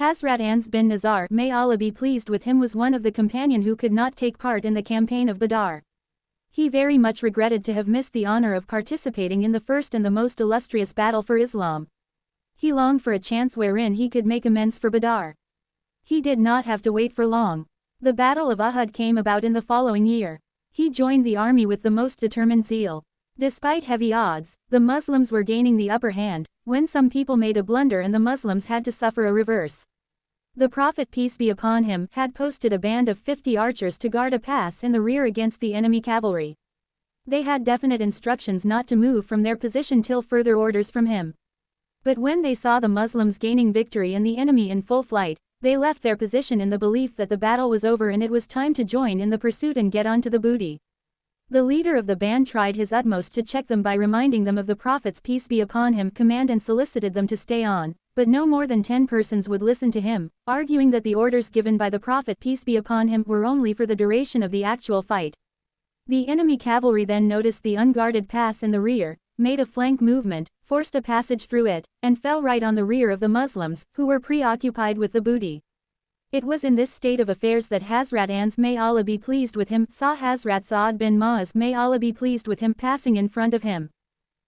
Hazrat Ans bin Nazar, may Allah be pleased with him, was one of the companion who could not take part in the campaign of Badr. He very much regretted to have missed the honor of participating in the first and the most illustrious battle for Islam. He longed for a chance wherein he could make amends for Badr. He did not have to wait for long. The Battle of Uhud came about in the following year. He joined the army with the most determined zeal. Despite heavy odds, the Muslims were gaining the upper hand, when some people made a blunder and the Muslims had to suffer a reverse. The Prophet, peace be upon him, had posted a band of 50 archers to guard a pass in the rear against the enemy cavalry. They had definite instructions not to move from their position till further orders from him. But when they saw the Muslims gaining victory and the enemy in full flight, they left their position in the belief that the battle was over and it was time to join in the pursuit and get on to the booty. The leader of the band tried his utmost to check them by reminding them of the Prophet's, peace be upon him, command and solicited them to stay on, but no more than 10 persons would listen to him, arguing that the orders given by the Prophet, peace be upon him, were only for the duration of the actual fight. The enemy cavalry then noticed the unguarded pass in the rear, made a flank movement, forced a passage through it, and fell right on the rear of the Muslims, who were preoccupied with the booty. It was in this state of affairs that Hazrat Ans, may Allah be pleased with him, saw Hazrat Sa'ad bin Mu'az, may Allah be pleased with him, passing in front of him.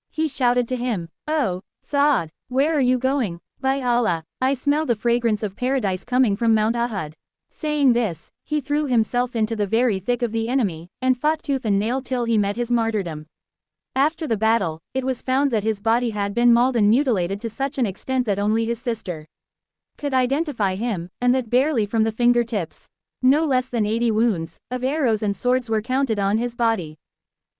He shouted to him, "Oh, Sa'ad, where are you going? By Allah, I smell the fragrance of paradise coming from Mount Uhud." Saying this, he threw himself into the very thick of the enemy, and fought tooth and nail till he met his martyrdom. After the battle, it was found that his body had been mauled and mutilated to such an extent that only his sister could identify him, and that barely from the fingertips. No less than 80 wounds, of arrows and swords, were counted on his body.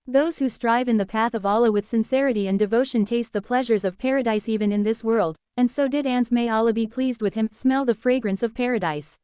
Those who strive in the path of Allah with sincerity and devotion taste the pleasures of paradise even in this world, and so did Ans, may Allah be pleased with him, smell the fragrance of paradise.